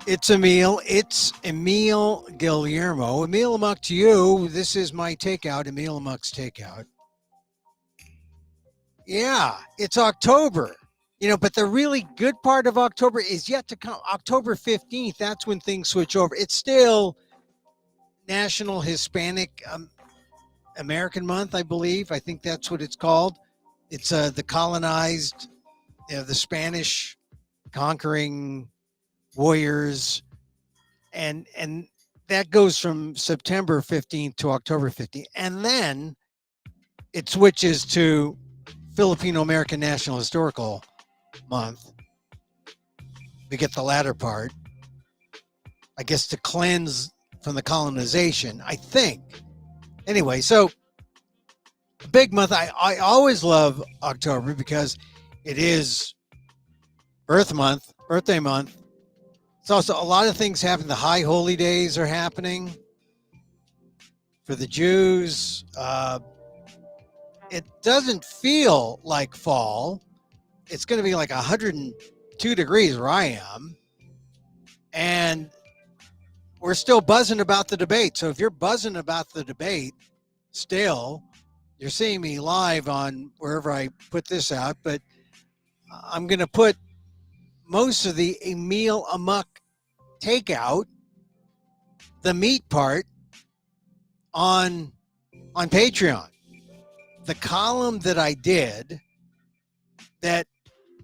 It's Emil. It's Emil Guillermo. Emil Amok to you. This is my takeout, Emil Amok's takeout. Yeah, it's October. But the really good part of October is yet to come. October 15th, that's when things switch over. It's still National Hispanic American Month, I believe. I think that's what it's called. It's the colonized, the Spanish conquering warriors, and that goes from September 15th to October 15th, and then it switches to Filipino American National Historical Month. We get the latter part, I guess, to cleanse from the colonization, I think. Anyway, so a big month. I always love October because it is birthday month. It's also a lot of things happen. The high holy days are happening for the Jews. It doesn't feel like fall. It's going to be like 102 degrees where I am. And we're still buzzing about the debate. So if you're buzzing about the debate still, you're seeing me live on wherever I put this out. But I'm going to put most of the Emil Amok takeout, the meat part, on Patreon. The column that I did that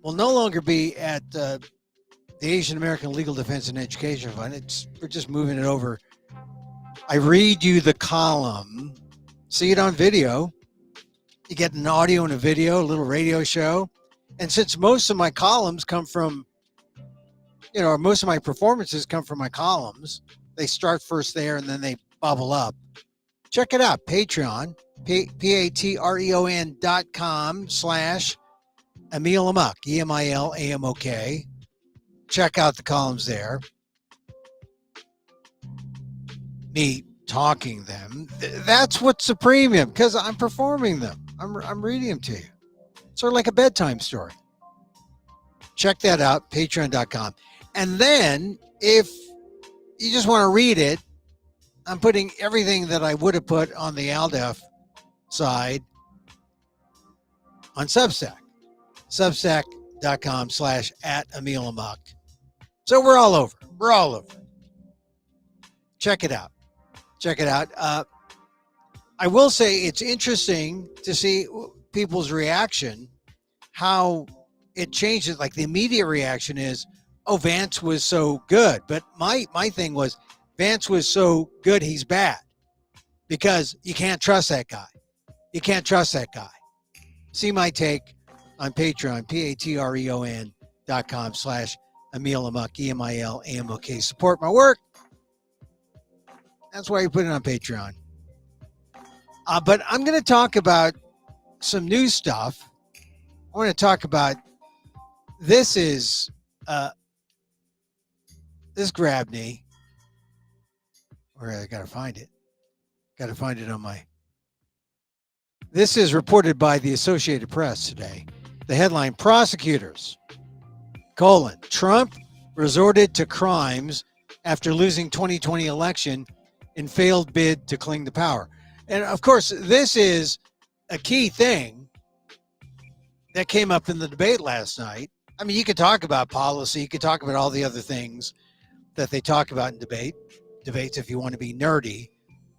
will no longer be at the Asian American Legal Defense and Education Fund. We're just moving it over. I read you the column, see it on video. You get an audio and a video, a little radio show. And since most of my columns come from, most of my performances come from my columns, they start first there and then they bubble up. Check it out, Patreon, patreon.com/Emil Amok, EMILAMOK. Check out the columns there. Me talking them. That's what's the premium, because I'm performing them. I'm reading them to you. Sort of like a bedtime story. Check that out, patreon.com. And then if you just want to read it, I'm putting everything that I would have put on the ALDEF side on Substack. Substack.com/@Emil Amok. So we're all over. Check it out. I will say it's interesting to see people's reaction, how it changes. Like the immediate reaction is, oh, Vance was so good. But my thing was, Vance was so good, he's bad. Because you can't trust that guy. See my take on Patreon, patreon.com/Emil Amok, EMILAMOK. Support my work. That's why you put it on Patreon. But I'm going to talk about some new stuff. I want to talk about, this grabbed me. Where I got to find it. On my. This is reported by the Associated Press today. The headline: prosecutors, Trump resorted to crimes after losing 2020 election in failed bid to cling to power. And of course, this is a key thing that came up in the debate last night. I mean, you could talk about policy, you could talk about all the other things that they talk about in debates if you want to be nerdy.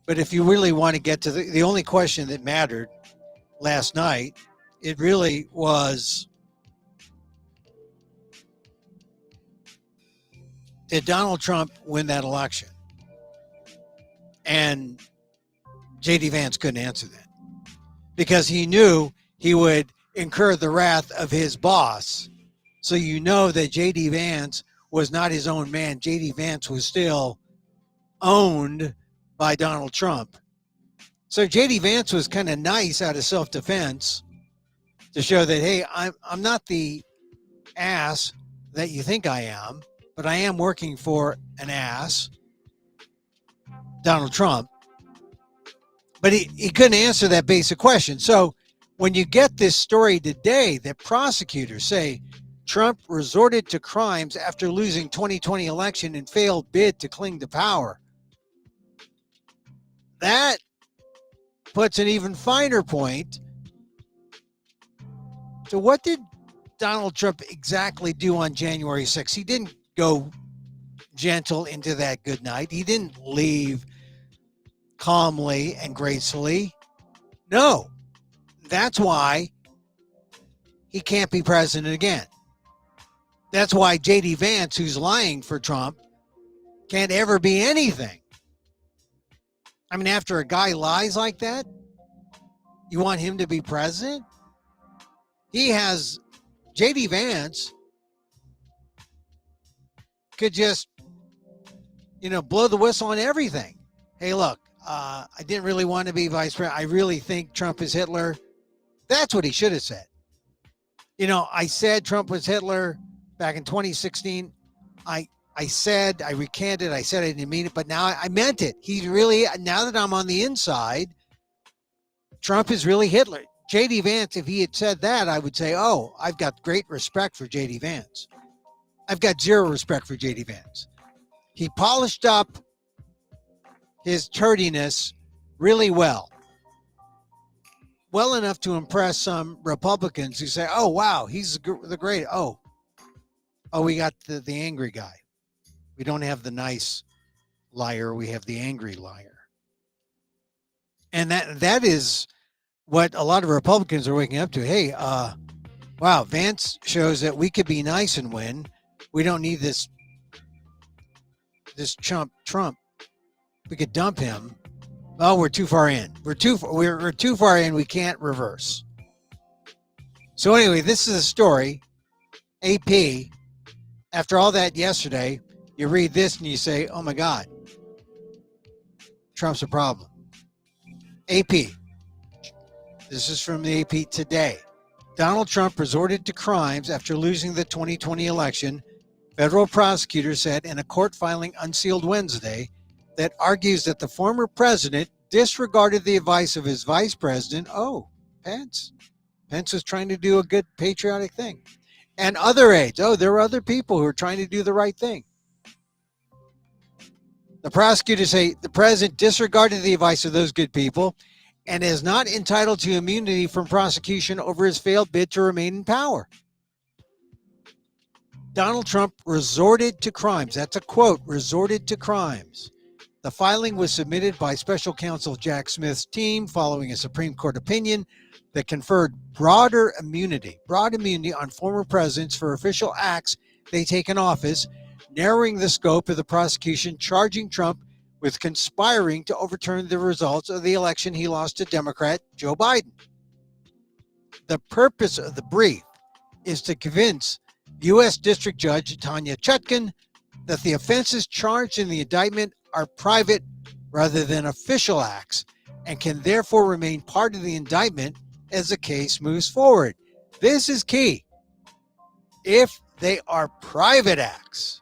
But if you really want to get to the only question that mattered last night, it really was, did Donald Trump win that election? And J.D. Vance couldn't answer that because he knew he would incur the wrath of his boss. So you know that J.D. Vance was not his own man. J.D. Vance was still owned by Donald Trump. So J.D. Vance was kind of nice out of self-defense to show that, hey, I'm not the ass that you think I am, but I am working for an ass, Donald Trump. But he couldn't answer that basic question. So when you get this story today that prosecutors say Trump resorted to crimes after losing 2020 election and failed bid to cling to power. That puts an even finer point to what did Donald Trump exactly do on January 6th? He didn't go gentle into that good night. He didn't leave calmly and gracefully. No, that's why he can't be president again. That's why J.D. Vance, who's lying for Trump, can't ever be anything. I mean, after a guy lies like that, you want him to be president? He has, J.D. Vance could just, blow the whistle on everything. Hey, look, I didn't really want to be vice president. I really think Trump is Hitler. That's what he should have said. I said Trump was Hitler back in 2016. I recanted. I said I didn't mean it, but now I meant it. He's really, now that I'm on the inside, Trump is really Hitler. J.D. Vance, if he had said that, I would say, oh, I've got great respect for J.D. Vance. I've got zero respect for J.D. Vance. He polished up his turdiness really well enough to impress some Republicans who say, oh, wow, he's the great. Oh, we got the angry guy. We don't have the nice liar. We have the angry liar. And that is what a lot of Republicans are waking up to. Hey, wow, Vance shows that we could be nice and win. We don't need this chump Trump. We could dump him. Oh, we're too far in. We're too far in. We can't reverse. So anyway, this is a story. AP. After all that yesterday, you read this and you say, "Oh my God, Trump's a problem." AP. This is from the AP today. Donald Trump resorted to crimes after losing the 2020 election. Federal prosecutors said in a court filing unsealed Wednesday that argues that the former president disregarded the advice of his vice president, Pence. Pence was trying to do a good patriotic thing. And other aides. There were other people who were trying to do the right thing. The prosecutors say the president disregarded the advice of those good people and is not entitled to immunity from prosecution over his failed bid to remain in power. Donald Trump resorted to crimes. That's a quote, resorted to crimes. The filing was submitted by special counsel Jack Smith's team following a Supreme Court opinion that conferred broad immunity on former presidents for official acts they take in office, narrowing the scope of the prosecution, charging Trump with conspiring to overturn the results of the election he lost to Democrat Joe Biden. The purpose of the brief is to convince U.S. District Judge Tanya Chutkan that the offenses charged in the indictment are private rather than official acts and can therefore remain part of the indictment as the case moves forward. This is key. If they are private acts,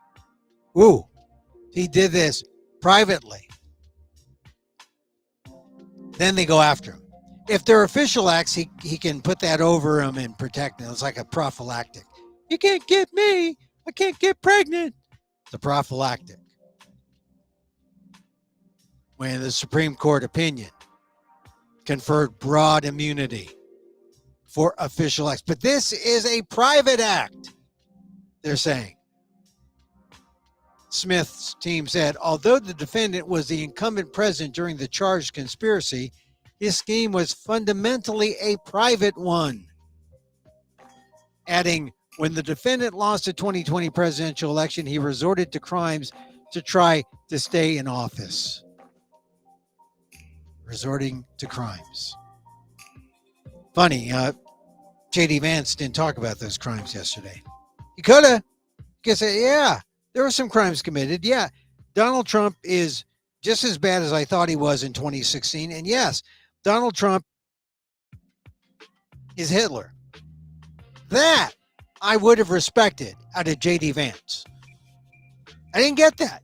he did this privately, then they go after him. If they're official acts, he can put that over him and protect him. It's like a prophylactic. You can't get me. I can't get pregnant. It's a prophylactic. When the Supreme Court opinion conferred broad immunity for official acts. But this is a private act, they're saying. Smith's team said, although the defendant was the incumbent president during the charged conspiracy, his scheme was fundamentally a private one. Adding, when the defendant lost the 2020 presidential election, he resorted to crimes to try to stay in office. Resorting to crimes. Funny, J.D. Vance didn't talk about those crimes yesterday. He could have. He could say, yeah, there were some crimes committed. Yeah, Donald Trump is just as bad as I thought he was in 2016. And yes, Donald Trump is Hitler. That I would have respected out of J.D. Vance. I didn't get that.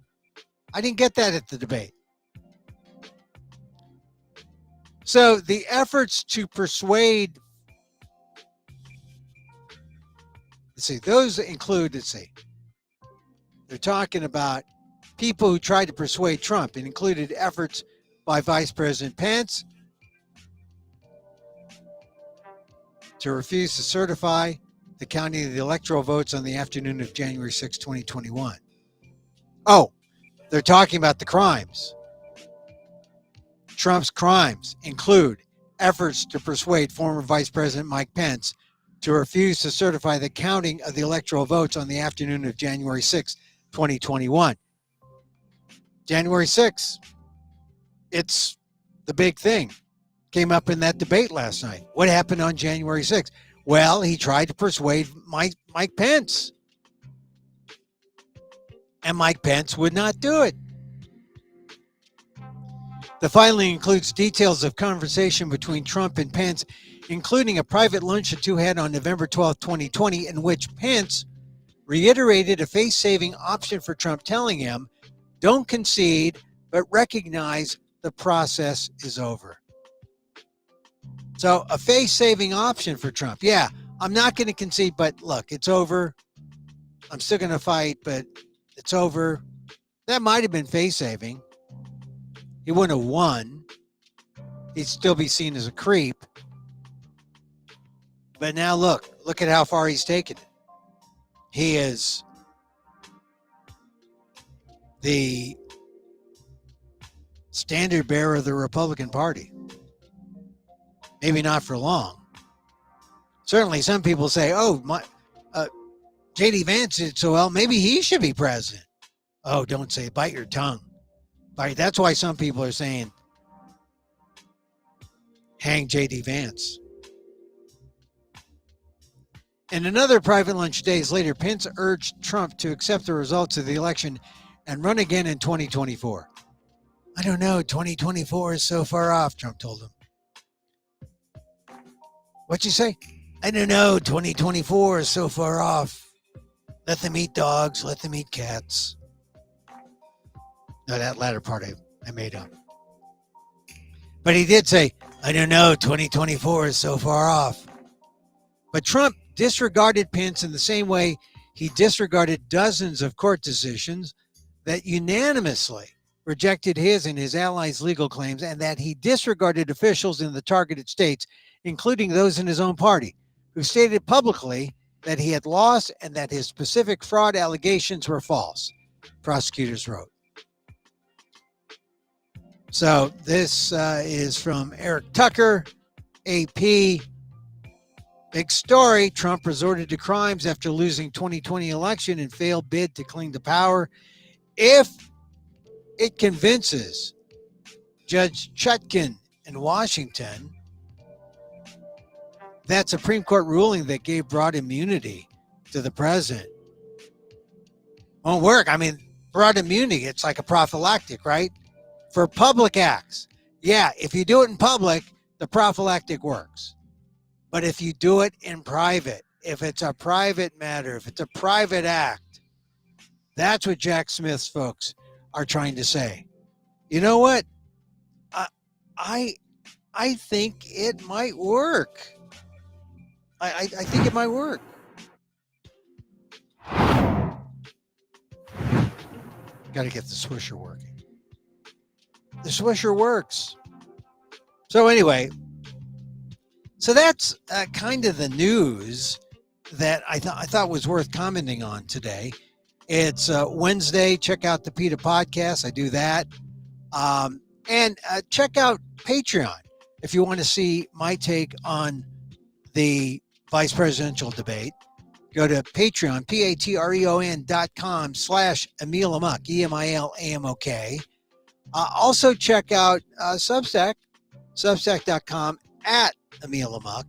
I didn't get that at the debate. So the efforts to persuade those include, they're talking about people who tried to persuade Trump. It included efforts by Vice President Pence to refuse to certify the counting of the electoral votes on the afternoon of January 6, 2021. Oh, they're talking about the crimes. Trump's crimes include efforts to persuade former Vice President Mike Pence to refuse to certify the counting of the electoral votes on the afternoon of January 6, 2021. January 6th, it's the big thing. Came up in that debate last night. What happened on January 6th? Well, he tried to persuade Mike Pence. And Mike Pence would not do it. The filing includes details of conversation between Trump and Pence, including a private lunch the two had on November 12, 2020, in which Pence reiterated a face-saving option for Trump, telling him, "Don't concede, but recognize the process is over." So a face-saving option for Trump. Yeah, I'm not going to concede, but look, it's over. I'm still going to fight, but it's over. That might have been face-saving. He wouldn't have won. He'd still be seen as a creep. But now look at how far he's taken it. He is the standard bearer of the Republican Party. Maybe not for long. Certainly some people say, J.D. Vance did so well, maybe he should be president. Oh, don't say it. Bite your tongue. That's why some people are saying, hang J.D. Vance. In another private lunch days later, Pence urged Trump to accept the results of the election and run again in 2024. I don't know, 2024 is so far off, Trump told him. What'd you say? I don't know, 2024 is so far off. Let them eat dogs, let them eat cats. No, that latter part I made up. But he did say, I don't know, 2024 is so far off. But Trump disregarded Pence in the same way he disregarded dozens of court decisions that unanimously rejected his and his allies' legal claims, and that he disregarded officials in the targeted states, including those in his own party, who stated publicly that he had lost and that his specific fraud allegations were false, prosecutors wrote. So this is from Eric Tucker, AP. Big story. Trump resorted to crimes after losing 2020 election and failed bid to cling to power. If it convinces Judge Chutkan in Washington that Supreme Court ruling that gave broad immunity to the president won't work. I mean, broad immunity, it's like a prophylactic, right? For public acts. Yeah, if you do it in public, the prophylactic works. But if you do it in private, if it's a private matter, if it's a private act, that's what Jack Smith's folks are trying to say. You know what? I think it might work. I think it might work. Got to get the swisher working. The swisher works. So anyway, so that's kind of the news that I thought was worth commenting on today. It's Wednesday. Check out the PETA podcast. I do that. And check out Patreon if you want to see my take on the vice presidential debate. Go to Patreon, patreon.com/Emil Amok, EMILAMOK. Also check out Substack, substack.com @Emil Amok.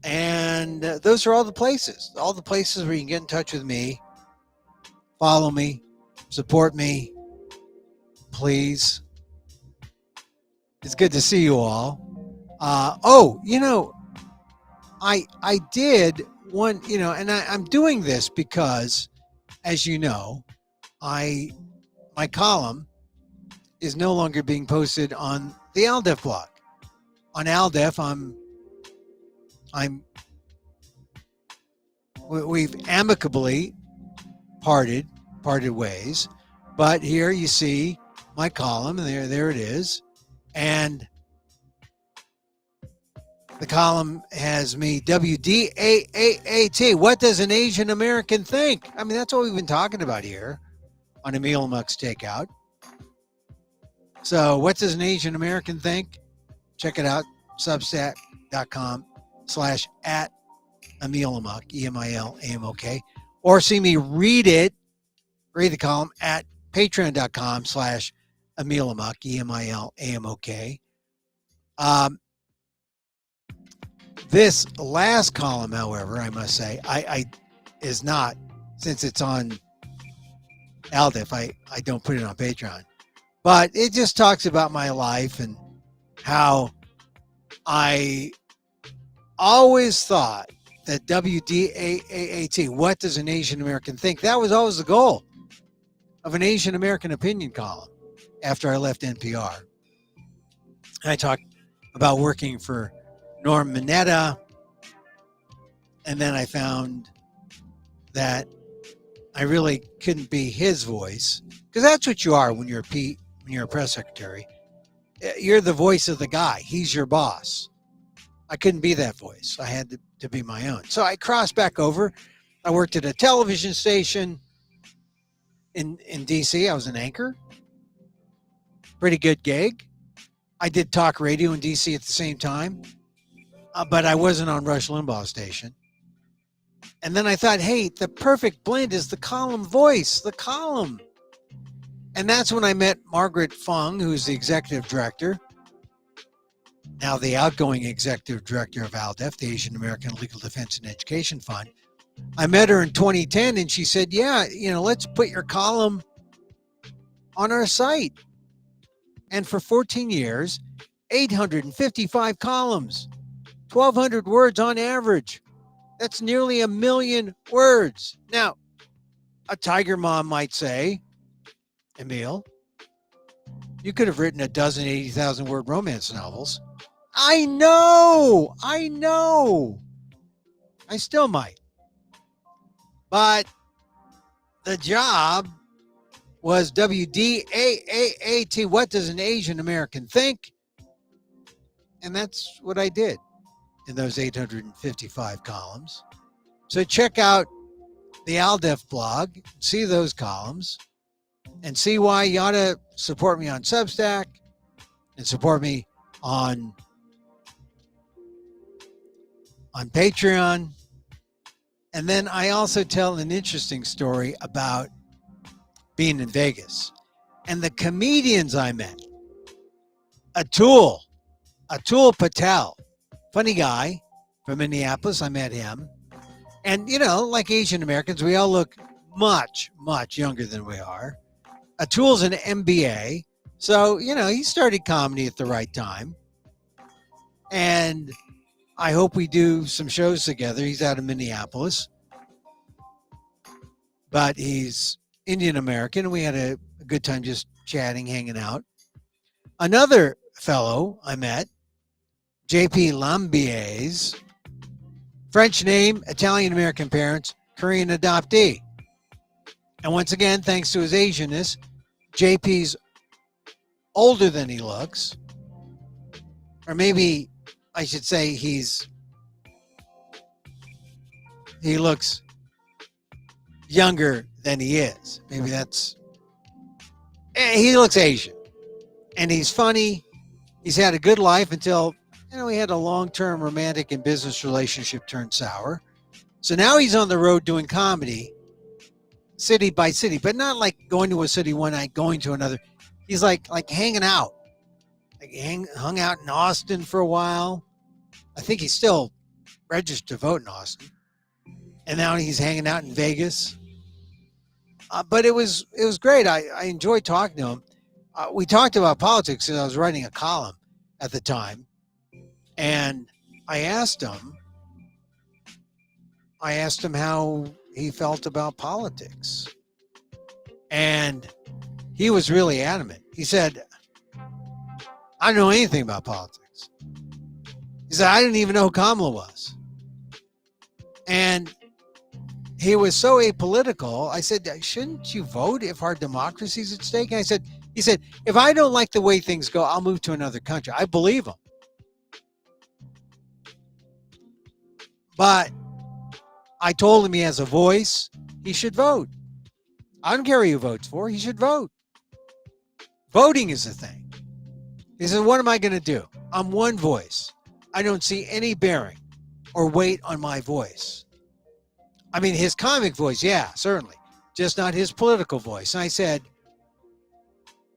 And those are all the places where you can get in touch with me, follow me, support me, please. It's good to see you all. I did one, and I'm doing this because, as you know, my column is no longer being posted on the Aldef blog. On Aldef, I'm we've amicably parted ways. But here you see my column, and there it is. And the column has me, WDAAAT. What does an Asian American think? I mean, that's what we've been talking about here on Emil and Amok's Takeout. So what does an Asian American think? Check it out, substack.com/@Emil Amok, EMILAMOK. Or see me read the column at patreon.com/Emil Amok, EMILAMOK. This last column, however, I must say, I is not, since it's on Aldif, I don't put it on Patreon. But it just talks about my life and how I always thought that WDAAT, what does an Asian American think? That was always the goal of an Asian American opinion column after I left NPR. I talked about working for Norm Mineta, and then I found that I really couldn't be his voice, because that's what you are when you're a press secretary. You're the voice of the guy. He's your boss. I couldn't be that voice. I had to be my own. So I crossed back over. I worked at a television station in DC. I was an anchor. Pretty good gig. I did talk radio in DC at the same time, but I wasn't on Rush Limbaugh's station. And then I thought, hey, the perfect blend is the column voice, the column. And that's when I met Margaret Fung, who's the executive director, now the outgoing executive director of ALDEF, the Asian American Legal Defense and Education Fund. I met her in 2010, and she said, yeah, let's put your column on our site. And for 14 years, 855 columns, 1,200 words on average. That's nearly 1 million words. Now, a tiger mom might say, Emil, you could have written a dozen 80,000 word romance novels. I know. I still might. But the job was WDAAAT. What does an Asian American think? And that's what I did in those 855 columns. So check out the ALDEF blog, see those columns, and see why you ought to support me on Substack and support me on Patreon. And then I also tell an interesting story about being in Vegas and the comedians I met. Atul Patel, funny guy from Minneapolis. I met him. And, like Asian Americans, we all look much, much younger than we are. Atul's an MBA. So, he started comedy at the right time. And I hope we do some shows together. He's out of Minneapolis. But he's Indian American. We had a good time just chatting, hanging out. Another fellow I met, JP Lambiers, French name, Italian American parents, Korean adoptee. And once again, thanks to his Asianness, JP's older than he looks. Or maybe I should say he looks younger than he is. Maybe he looks Asian. And he's funny. He's had a good life until, he had a long-term romantic and business relationship turned sour. So now he's on the road doing comedy, city by city, but not like going to a city one night, going to another. He's like hanging out. Hung out in Austin for a while. I think he's still registered to vote in Austin. And now he's hanging out in Vegas. But it was great. I enjoyed talking to him. We talked about politics because I was writing a column at the time. And I asked him how he felt about politics. And he was really adamant. He said, I don't know anything about politics. He said, I didn't even know who Kamala was. And he was so apolitical. I said, shouldn't you vote if our democracy's at stake? And he said, if I don't like the way things go, I'll move to another country. I believe him. But I told him he has a voice. He should vote. I don't care who he votes for. He should vote. Voting is the thing. He said, what am I going to do? I'm one voice. I don't see any bearing or weight on my voice. I mean, his comic voice, yeah, certainly. Just not his political voice. And I said,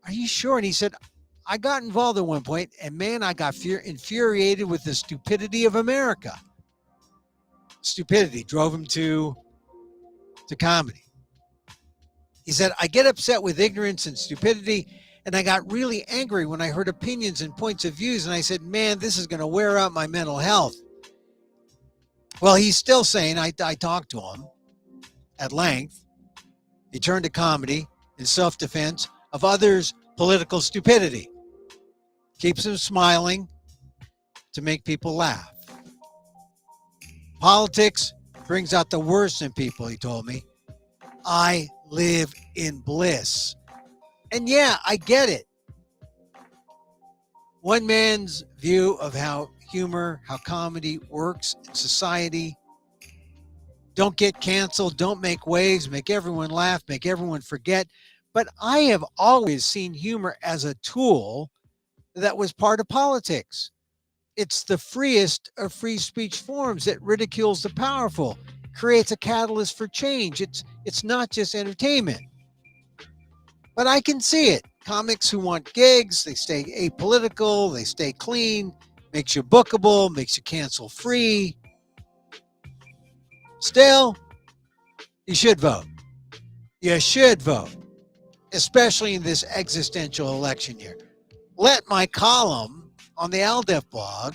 are you sure? And he said, I got involved at one point, and man, I got infuriated with the stupidity of America. Stupidity drove him to comedy. He said, I get upset with ignorance and stupidity, and I got really angry when I heard opinions and points of views, and I said, man, this is going to wear out my mental health. Well, he's still saying, I talked to him at length. He turned to comedy in self-defense of others' political stupidity. Keeps him smiling to make people laugh. Politics brings out the worst in people, he told me. I live in bliss. And yeah, I get it. One man's view of how humor, how comedy works in society. Don't get canceled, don't make waves, make everyone laugh, make everyone forget. But I have always seen humor as a tool that was part of politics. It's the freest of free speech forms. It ridicules the powerful, creates a catalyst for change. It's not just entertainment. But I can see it. Comics who want gigs, they stay apolitical, they stay clean, makes you bookable, makes you cancel free. Still, you should vote. You should vote, especially in this existential election year. Let my column on the ALDEF blog,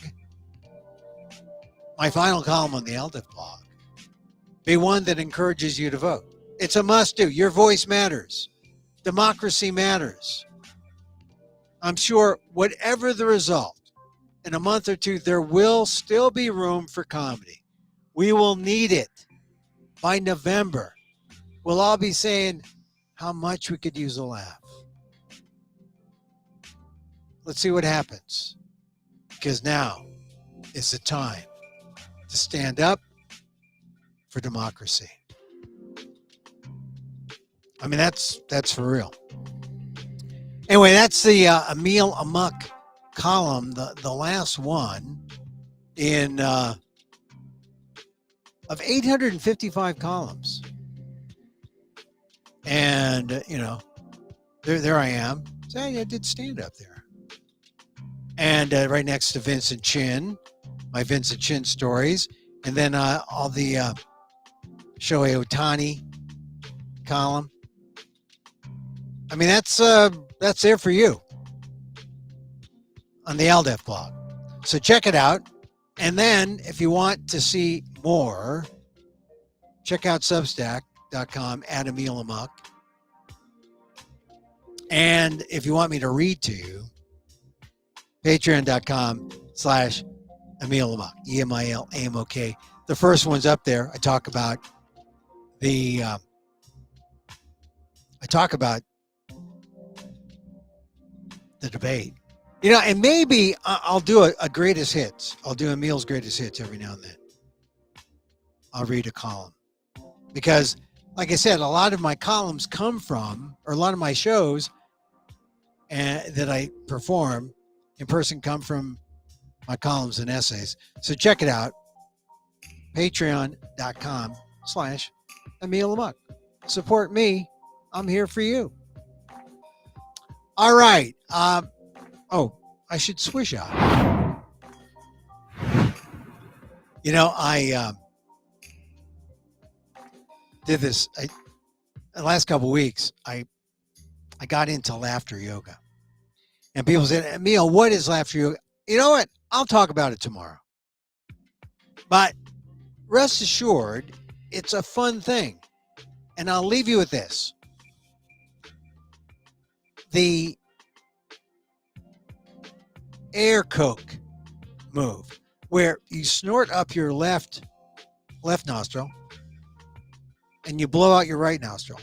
my final column on the ALDEF blog, be one that encourages you to vote. It's a must do. Your voice matters. Democracy matters. I'm sure whatever the result, in a month or two, there will still be room for comedy. We will need it. By November, we'll all be saying how much we could use a laugh. Let's see what happens. Because now is the time to stand up for democracy. I mean, that's for real. Anyway, that's the Emil Amok column, the last one in of 855 columns. And, you know, there I am. So I did stand up there. And right next to Vincent Chin, my Vincent Chin stories. And then all the Shohei Ohtani column. I mean, that's there for you on the ALDEF blog. So check it out. And then if you want to see more, check out Substack.com at Emil Amok. And if you want me to read to you, Patreon.com/Emil Amok, EMIL-AMOK. The first one's up there. I talk about the debate. You know, and maybe I'll do a greatest hits. I'll do Emil's greatest hits every now and then. I'll read a column. Because, like I said, a lot of my columns come from, or a lot of my shows that I perform in person come from my columns and essays. So check it out. Patreon.com/Emil Amok. Support me. I'm here for you. All right. I should swish out. You know, I did this. The last couple of weeks, I got into laughter yoga. And people said, Emil, what is laughter yoga? You know what? I'll talk about it tomorrow. But rest assured, it's a fun thing. And I'll leave you with this. The air coke move, where you snort up your left nostril, and you blow out your right nostril.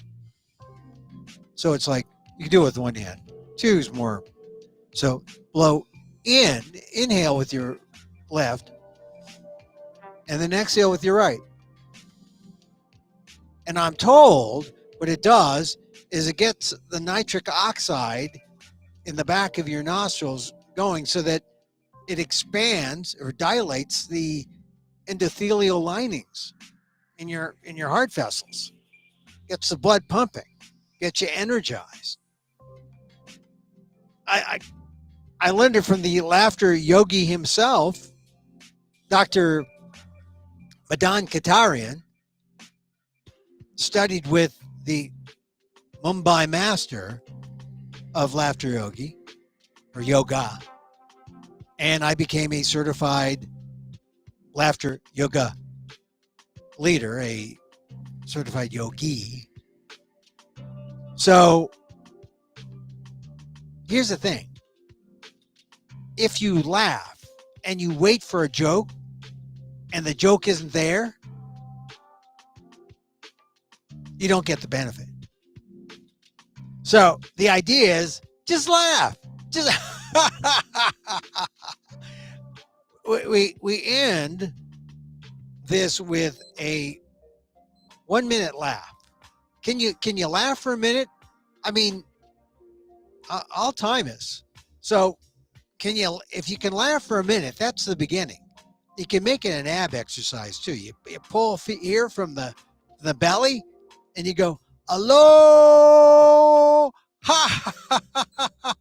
So it's like you can do it with one hand. Two is more. So blow in, inhale with your left, and then exhale with your right. And I'm told what it does is it gets the nitric oxide in the back of your nostrils going so that it expands or dilates the endothelial linings in your heart vessels, gets the blood pumping, gets you energized. I learned it from the laughter yogi himself, Dr. Madan Katarian, studied with the Mumbai master of laughter yogi or yoga, and I became a certified laughter yoga leader, a certified yogi. So here's the thing. If you laugh and you wait for a joke and the joke isn't there, you don't get the benefit. So the idea is just laugh. Just we end this with a 1 minute laugh. Can you laugh for a minute? I mean, I'll time us. So if you can laugh for a minute, that's the beginning. You can make it an ab exercise too. You pull here from the belly and you go, hello, ha, ha, ha, ha, ha, ha.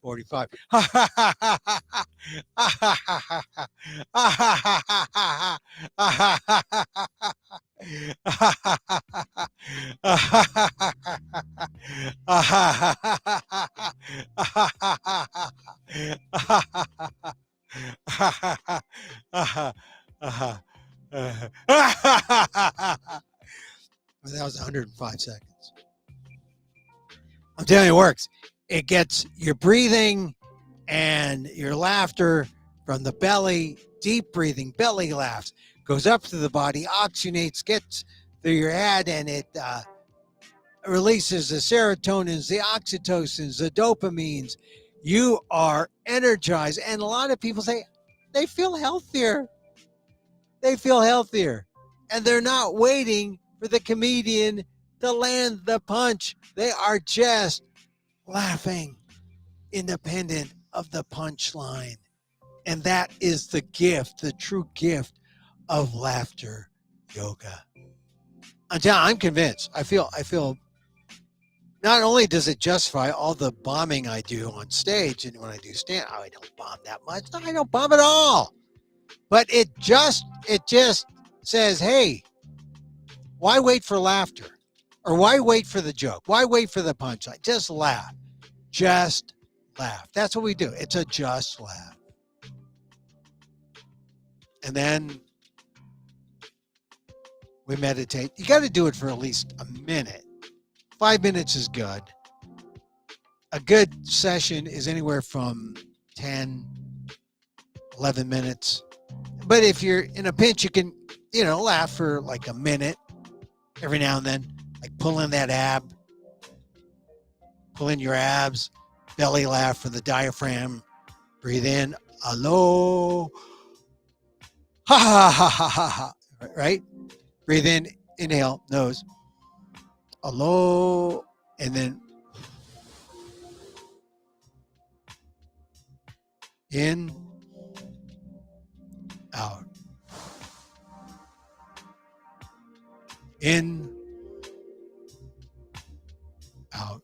$45. That was 105 seconds. I'm telling you, it works. It gets your breathing and your laughter from the belly, deep breathing, belly laughs, goes up to the body, oxygenates, gets through your head, and it releases the serotonins, the oxytocins, the dopamines. You are energized. And a lot of people say they feel healthier. They feel healthier. And they're not waiting for the comedian to land the punch. They are just laughing independent of the punchline. And that is the gift, the true gift of laughter yoga. I'm convinced. I feel not only does it justify all the bombing I do on stage, and when I do stand, I don't bomb that much. No, I don't bomb at all. But it just says, hey, why wait for laughter? Or why wait for the joke? Why wait for the punchline? Just laugh. Just laugh. That's what we do. It's a just laugh. And then we meditate. You got to do it for at least a minute. 5 minutes is good. A good session is anywhere from 10, 11 minutes. But if you're in a pinch, you can, laugh for like a minute every now and then. Like pull in that ab. Pull in your abs. Belly laugh for the diaphragm. Breathe in. Hello. Ha ha ha ha ha ha. Right? Breathe in. Inhale. Nose. Hello. And then in, out. In, out.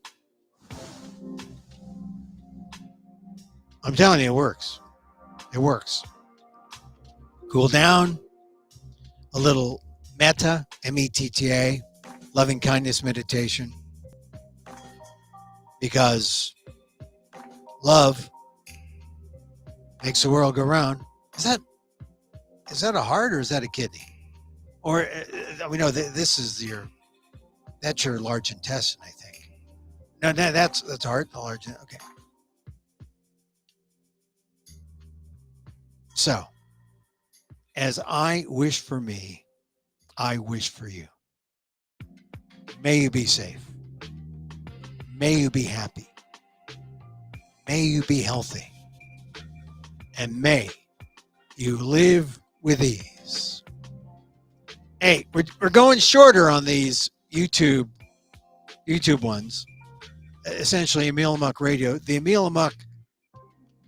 telling you, it works. It works. Cool down. A little metta, M-E-T-T-A, loving kindness meditation. Because love makes the world go round. Is that a heart or is that a kidney? Or we know that that's your large intestine, I think. No, that's heart. The large. Okay. So, as I wish for me, I wish for you. May you be safe. May you be happy. May you be healthy. And may you live with ease. Hey, we're going shorter on these YouTube ones. Essentially, Emil Amok Radio. The Emil Amok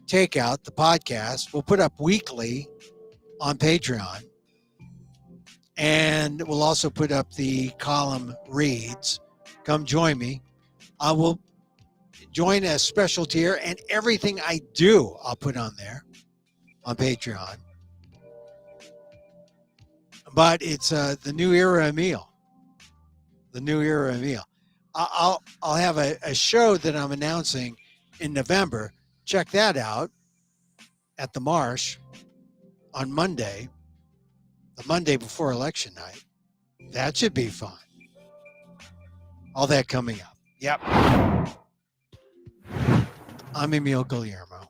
Takeout, the podcast, we'll put up weekly on Patreon. And we'll also put up the column reads. Come join me. I will join a special tier, and everything I do, I'll put on there on Patreon. But it's the new era Emil. The new era Emil. I'll have a show that I'm announcing in November. Check that out at the Marsh on Monday, the Monday before election night. That should be fun. All that coming up. Yep. I'm Emil Guillermo.